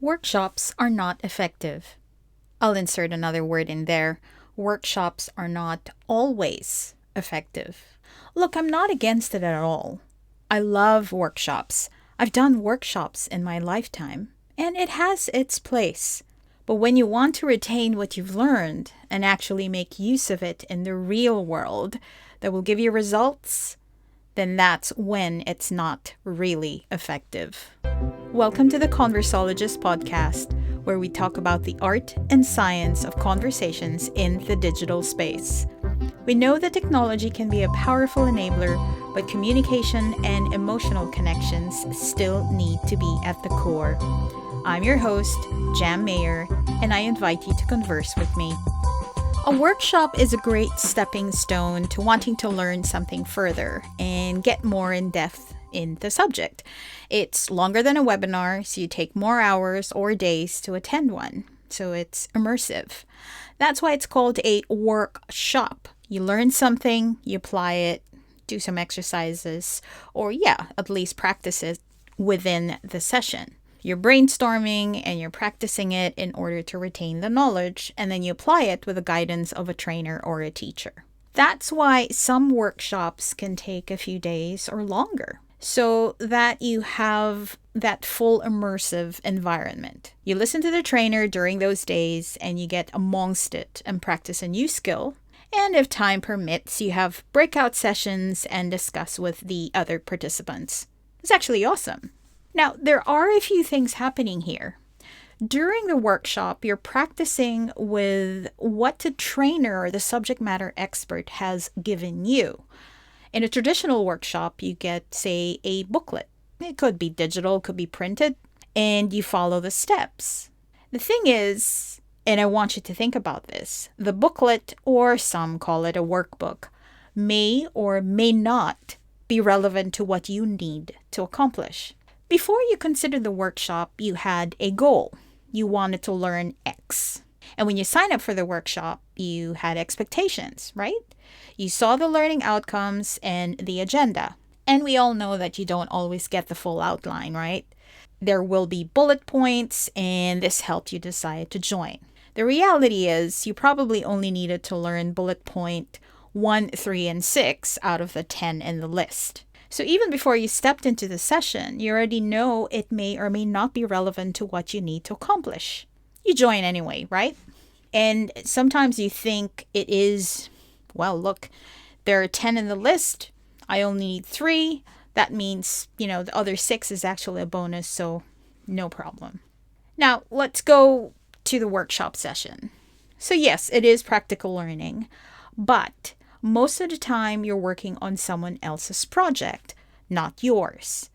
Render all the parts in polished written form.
Workshops are not effective. I'll insert another word in there. Workshops are not always effective. Look, I'm not against it at all. I love workshops. I've done workshops in my lifetime, and it has its place. But when you want to retain what you've learned and actually make use of it in the real world that will give you results, then that's when it's not really effective. Welcome to the Conversologist podcast, where we talk about the art and science of conversations in the digital space. We know that technology can be a powerful enabler, but communication and emotional connections still need to be at the core. I'm your host, Jam Mayer, and I invite you to converse with me. A workshop is a great stepping stone to wanting to learn something further and get more in depth in the subject. It's longer than a webinar, so you take more hours or days to attend one. So it's immersive. That's why it's called a workshop. You learn something, you apply it, do some exercises, or at least practice it within the session. You're brainstorming and you're practicing it in order to retain the knowledge, and then you apply it with the guidance of a trainer or a teacher. That's why some workshops can take a few days or longer, so that you have that full immersive environment. You listen to the trainer during those days and you get amongst it and practice a new skill. And if time permits, you have breakout sessions and discuss with the other participants. It's actually awesome. Now, there are a few things happening here. During the workshop, you're practicing with what the trainer or the subject matter expert has given you. In a traditional workshop, you get, say, a booklet. It could be digital, could be printed, and you follow the steps. The thing is, and I want you to think about this, the booklet, or some call it a workbook, may or may not be relevant to what you need to accomplish. Before you considered the workshop, you had a goal. You wanted to learn X. And when you sign up for the workshop, you had expectations, right? You saw the learning outcomes and the agenda. And we all know that you don't always get the full outline, right? There will be bullet points, and this helped you decide to join. The reality is you probably only needed to learn bullet point 1, 3, and 6 out of the 10 in the list. So even before you stepped into the session, you already know it may or may not be relevant to what you need to accomplish. You join anyway, right? And sometimes you think it is, well, look, there are 10 in the list. I only need 3. That means, the other 6 is actually a bonus, so no problem. Now, let's go to the workshop session. So yes, it is practical learning, but most of the time you're working on someone else's project, not yours.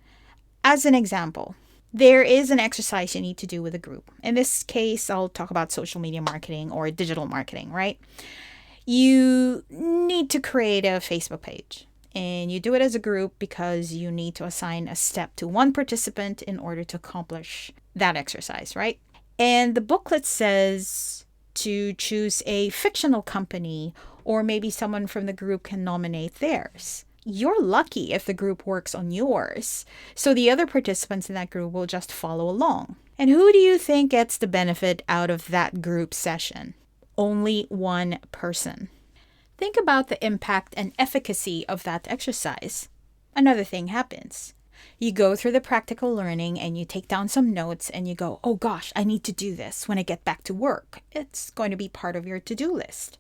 As an example, there is an exercise you need to do with a group. In this case, I'll talk about social media marketing or digital marketing, right? You need to create a Facebook page, and you do it as a group because you need to assign a step to one participant in order to accomplish that exercise, right? And the booklet says to choose a fictional company, or maybe someone from the group can nominate theirs. You're lucky if the group works on yours, so the other participants in that group will just follow along. And who do you think gets the benefit out of that group session? Only one person. Think about the impact and efficacy of that exercise. Another thing happens. You go through the practical learning and you take down some notes and you go, oh gosh, I need to do this when I get back to work. It's going to be part of your to-do list.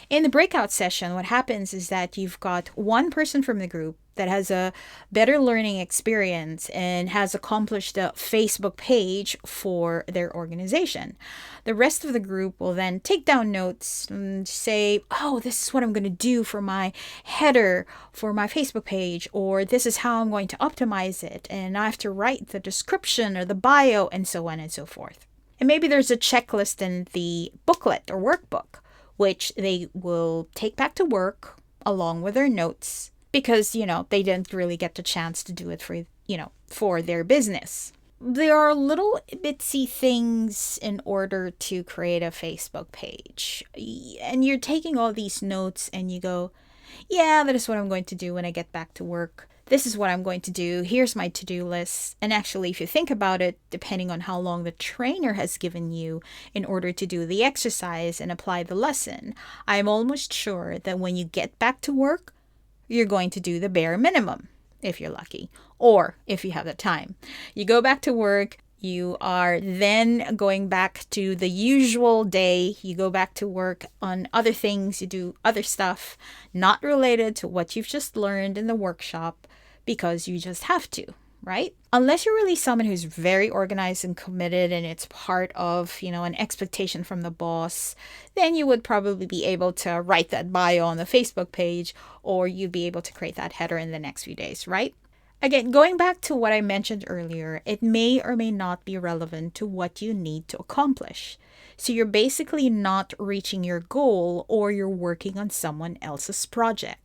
In the breakout session, what happens is that you've got one person from the group that has a better learning experience and has accomplished a Facebook page for their organization. The rest of the group will then take down notes and say, oh, this is what I'm going to do for my header for my Facebook page, or this is how I'm going to optimize it, and I have to write the description or the bio, and so on and so forth. And maybe there's a checklist in the booklet or workbook, which they will take back to work along with their notes because, they didn't really get the chance to do it for their business. There are little bitsy things in order to create a Facebook page. And you're taking all these notes and you go, yeah, that is what I'm going to do when I get back to work. this is what I'm going to do. Here's my to-do list. And actually, if you think about it, depending on how long the trainer has given you in order to do the exercise and apply the lesson, I'm almost sure that when you get back to work, you're going to do the bare minimum, if you're lucky, or if you have the time. You go back to work, you are then going back to the usual day. You go back to work on other things, you do other stuff not related to what you've just learned in the workshop because you just have to, right? Unless you're really someone who's very organized and committed and it's part of, an expectation from the boss, then you would probably be able to write that bio on the Facebook page, or you'd be able to create that header in the next few days, right? Again, going back to what I mentioned earlier, it may or may not be relevant to what you need to accomplish. So you're basically not reaching your goal, or you're working on someone else's project.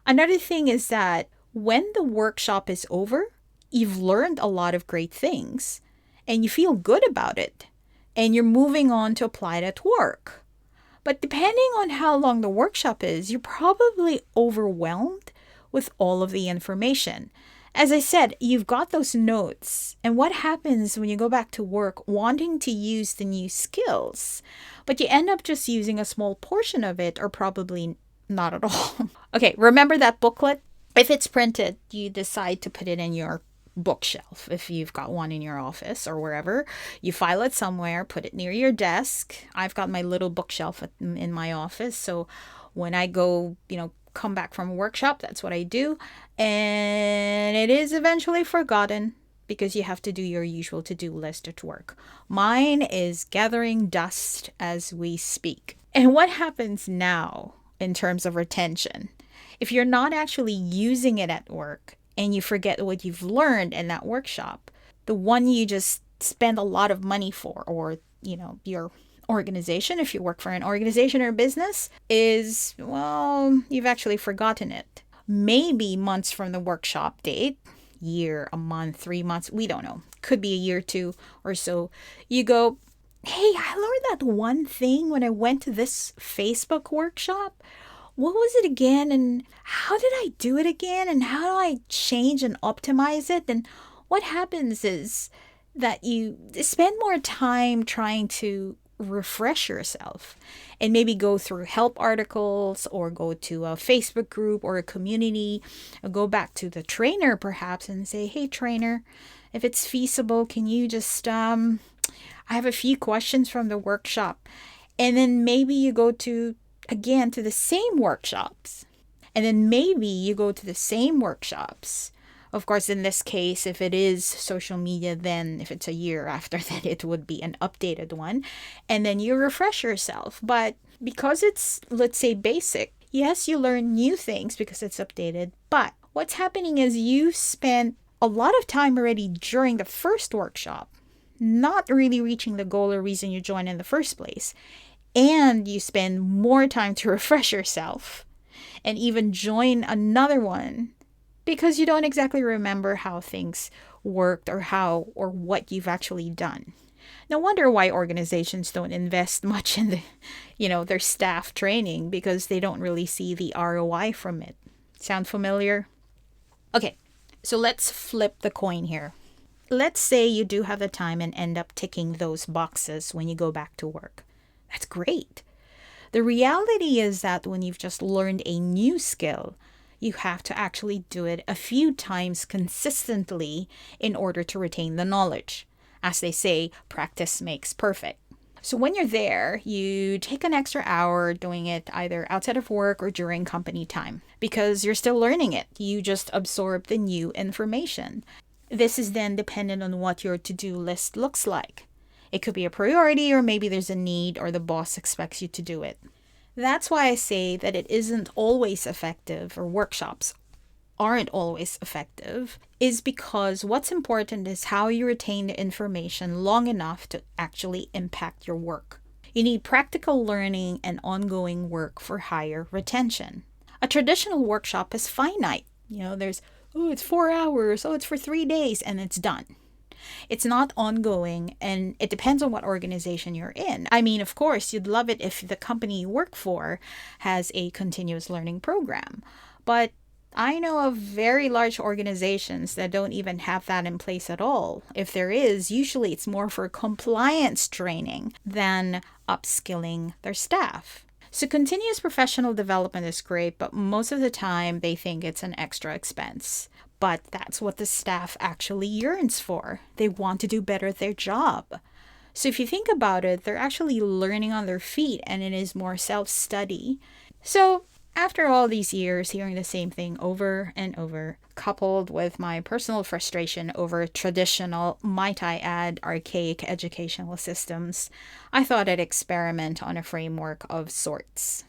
Another thing is that when the workshop is over, you've learned a lot of great things and you feel good about it and you're moving on to apply it at work. But depending on how long the workshop is, you're probably overwhelmed with all of the information. As I said, you've got those notes. And what happens when you go back to work wanting to use the new skills, but you end up just using a small portion of it, or probably not at all? Okay, remember that booklet? If it's printed, you decide to put it in your bookshelf. If you've got one in your office or wherever, you file it somewhere, put it near your desk. I've got my little bookshelf in my office. So when I go, come back from a workshop, that's what I do. And it is eventually forgotten because you have to do your usual to-do list at work. Mine is gathering dust as we speak. And what happens now in terms of retention? If you're not actually using it at work and you forget what you've learned in that workshop, the one you just spend a lot of money for, or, your organization, if you work for an organization or business, is, well, you've actually forgotten it. Maybe months from the workshop date, year, a month, 3 months, we don't know. Could be a year, 2 or so. You go, hey, I learned that one thing when I went to this Facebook workshop. What was it again? And how did I do it again? And how do I change and optimize it? And what happens is that you spend more time trying to refresh yourself and maybe go through help articles, or go to a Facebook group or a community, or go back to the trainer perhaps and say, hey trainer, if it's feasible, can you just I have a few questions from the workshop. And then maybe you go to the same workshops, and then maybe you go to the same workshops. Of course, in this case, if it is social media, then if it's a year after, then it would be an updated one. And then you refresh yourself. But because it's, let's say, basic, yes, you learn new things because it's updated. But what's happening is you spent a lot of time already during the first workshop, not really reaching the goal or reason you joined in the first place. And you spend more time to refresh yourself and even join another one because you don't exactly remember how things worked, or what you've actually done. No wonder why organizations don't invest much in their staff training, because they don't really see the ROI from it. Sound familiar? Okay, so let's flip the coin here. Let's say you do have the time and end up ticking those boxes when you go back to work. That's great. The reality is that when you've just learned a new skill, you have to actually do it a few times consistently in order to retain the knowledge. As they say, practice makes perfect. So when you're there, you take an extra hour doing it either outside of work or during company time, because you're still learning it. You just absorb the new information. This is then dependent on what your to-do list looks like. It could be a priority, or maybe there's a need, or the boss expects you to do it. That's why I say that it isn't always effective, or workshops aren't always effective, is because what's important is how you retain the information long enough to actually impact your work. You need practical learning and ongoing work for higher retention. A traditional workshop is finite. There's, it's 4 hours, it's for 3 days, and it's done. It's not ongoing, and it depends on what organization you're in. I mean, of course, you'd love it if the company you work for has a continuous learning program. But I know of very large organizations that don't even have that in place at all. If there is, usually it's more for compliance training than upskilling their staff. So, continuous professional development is great, but most of the time they think it's an extra expense. But that's what the staff actually yearns for. They want to do better at their job. So, if you think about it, they're actually learning on their feet and it is more self study. So, after all these years hearing the same thing over and over, coupled with my personal frustration over traditional, might I add, archaic educational systems, I thought I'd experiment on a framework of sorts.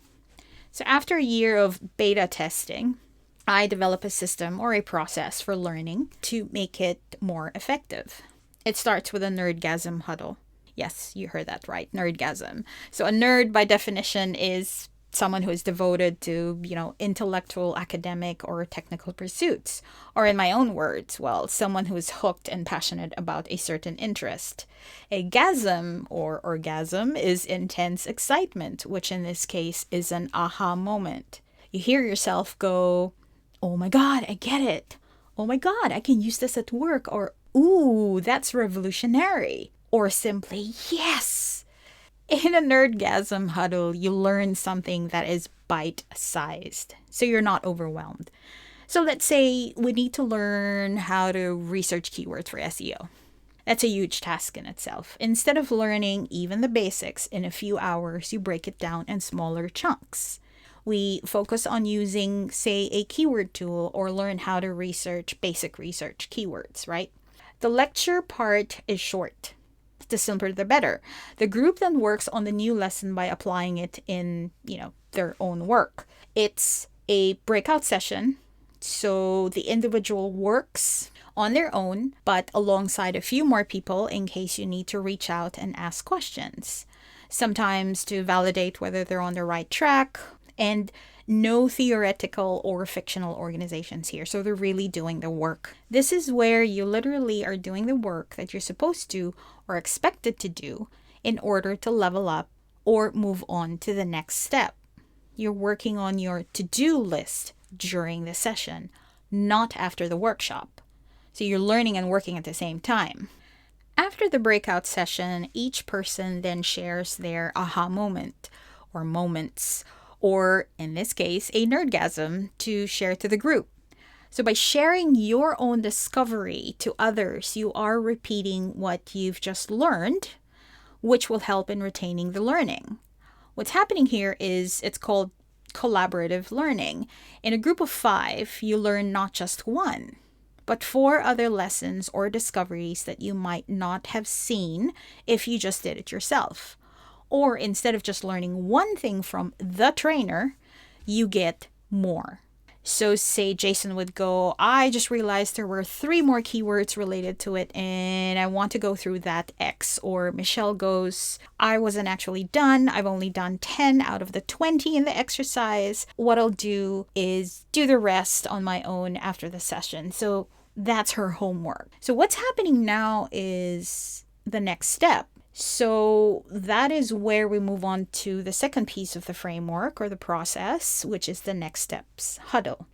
So, after a year of beta testing, I develop a system or a process for learning to make it more effective. It starts with a nerdgasm huddle. Yes, you heard that right, nerdgasm. So, a nerd, by definition, is someone who is devoted to, intellectual, academic, or technical pursuits. Or in my own words, well, someone who is hooked and passionate about a certain interest. A gasm or orgasm is intense excitement, which in this case is an aha moment. You hear yourself go, oh my God, I get it. Oh my God, I can use this at work. Or, ooh, that's revolutionary. Or simply, yes. In a nerdgasm huddle, you learn something that is bite-sized, so you're not overwhelmed. So let's say we need to learn how to research keywords for SEO. That's a huge task in itself. Instead of learning even the basics in a few hours, you break it down in smaller chunks. We focus on using, say, a keyword tool or learn how to research basic research keywords, right? The lecture part is short. The simpler the better. The group then works on the new lesson by applying it in, their own work. It's a breakout session, so the individual works on their own, but alongside a few more people in case you need to reach out and ask questions. Sometimes to validate whether they're on the right track, and no theoretical or fictional organizations here. So they're really doing the work. This is where you literally are doing the work that you're supposed to or expected to do in order to level up or move on to the next step. You're working on your to-do list during the session, not after the workshop. So you're learning and working at the same time. After the breakout session, each person then shares their aha moment or moments, or in this case, a nerdgasm to share to the group. So by sharing your own discovery to others, you are repeating what you've just learned, which will help in retaining the learning. What's happening here is it's called collaborative learning. In a group of 5, you learn not just one, but 4 other lessons or discoveries that you might not have seen if you just did it yourself. Or instead of just learning one thing from the trainer, you get more. So say Jason would go, I just realized there were 3 more keywords related to it and I want to go through that X. Or Michelle goes, I wasn't actually done. I've only done 10 out of the 20 in the exercise. What I'll do is do the rest on my own after the session. So that's her homework. So what's happening now is the next step. So that is where we move on to the second piece of the framework or the process, which is the next steps huddle.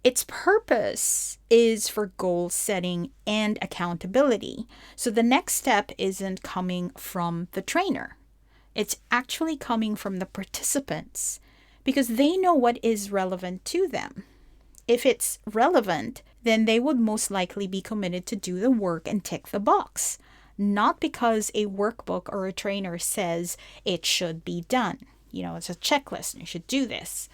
Its purpose is for goal setting and accountability. So the next step isn't coming from the trainer. It's actually coming from the participants because they know what is relevant to them. If it's relevant, then they would most likely be committed to do the work and tick the box. Not because a workbook or a trainer says it should be done. It's a checklist and you should do this.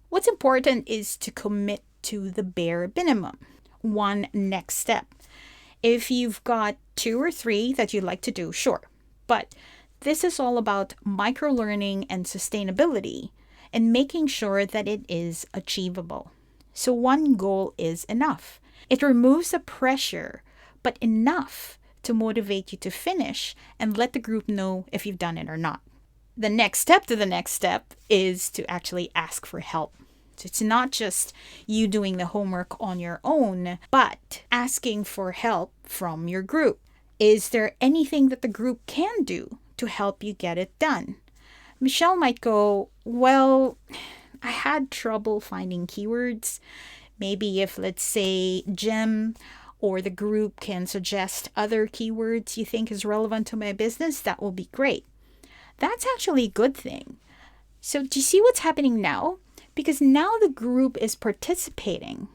What's important is to commit to the bare minimum. One next step. If you've got 2 or 3 that you'd like to do, sure. But this is all about micro-learning and sustainability and making sure that it is achievable. So one goal is enough. It removes the pressure, but enough to motivate you to finish and let the group know if you've done it or not. The next step to the next step is to actually ask for help. So it's not just you doing the homework on your own, but asking for help from your group. Is there anything that the group can do to help you get it done? Michelle might go, well, I had trouble finding keywords. Maybe if, let's say, Jim or the group can suggest other keywords you think is relevant to my business, that will be great. That's actually a good thing. So do you see what's happening now? Because now the group is participating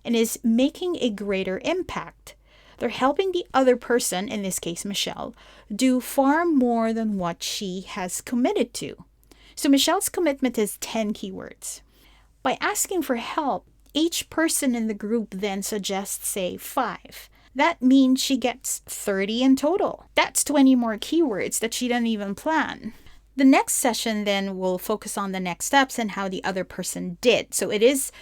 and is making a greater impact. They're helping the other person, in this case Michelle, do far more than what she has committed to. So Michelle's commitment is 10 keywords. By asking for help, each person in the group then suggests, say, 5. That means she gets 30 in total. That's 20 more keywords that she didn't even plan. The next session then will focus on the next steps and how the other person did. So it is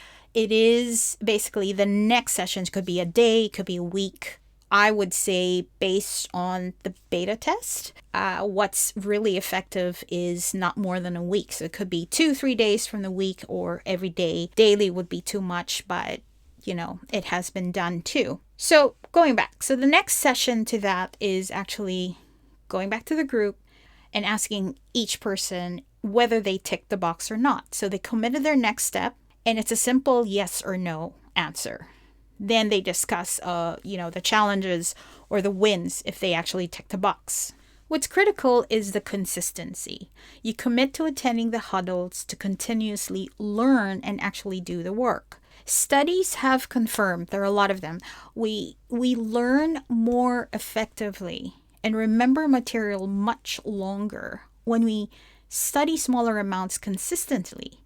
basically the next sessions could be a day, could be a week. I would say based on the beta test, what's really effective is not more than a week. So it could be 2-3 days from the week or every day. Daily would be too much, but it has been done too. So going back. So the next session to that is actually going back to the group and asking each person whether they ticked the box or not. So they committed their next step and it's a simple yes or no answer. Then they discuss, the challenges or the wins if they actually tick the box. What's critical is the consistency. You commit to attending the huddles to continuously learn and actually do the work. Studies have confirmed, there are a lot of them, we learn more effectively and remember material much longer when we study smaller amounts consistently.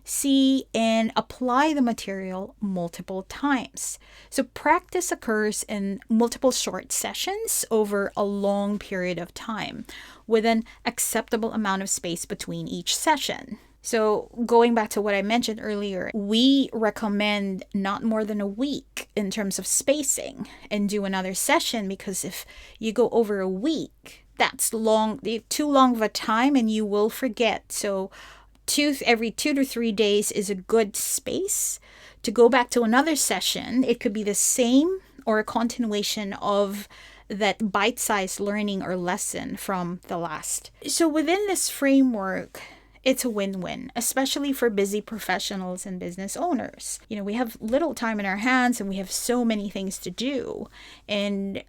See and apply the material multiple times. So practice occurs in multiple short sessions over a long period of time with an acceptable amount of space between each session. So going back to what I mentioned earlier, we recommend not more than a week in terms of spacing and do another session, because if you go over a week, that's too long of a time and you will forget. So every 2 to 3 days is a good space to go back to another session. It could be the same or a continuation of that bite-sized learning or lesson from the last. So within this framework, it's a win-win, especially for busy professionals and business owners. We have little time in our hands and we have so many things to do. And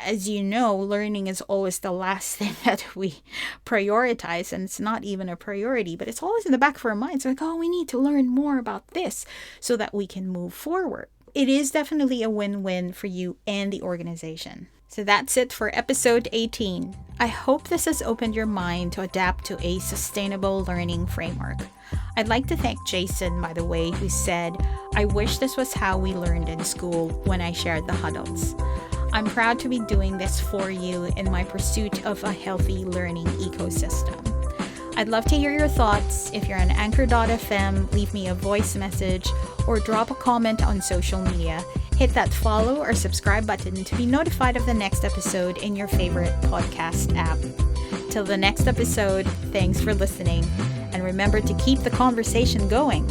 as you know, learning is always the last thing that we prioritize, and it's not even a priority, but it's always in the back of our minds. Like, we need to learn more about this so that we can move forward. It is definitely a win-win for you and the organization. So that's it for episode 18. I hope this has opened your mind to adapt to a sustainable learning framework. I'd like to thank Jason, by the way, who said, "I wish this was how we learned in school when I shared the huddles." I'm proud to be doing this for you in my pursuit of a healthy learning ecosystem. I'd love to hear your thoughts. If you're on Anchor.fm, leave me a voice message or drop a comment on social media. Hit that follow or subscribe button to be notified of the next episode in your favorite podcast app. Till the next episode, thanks for listening. And remember to keep the conversation going.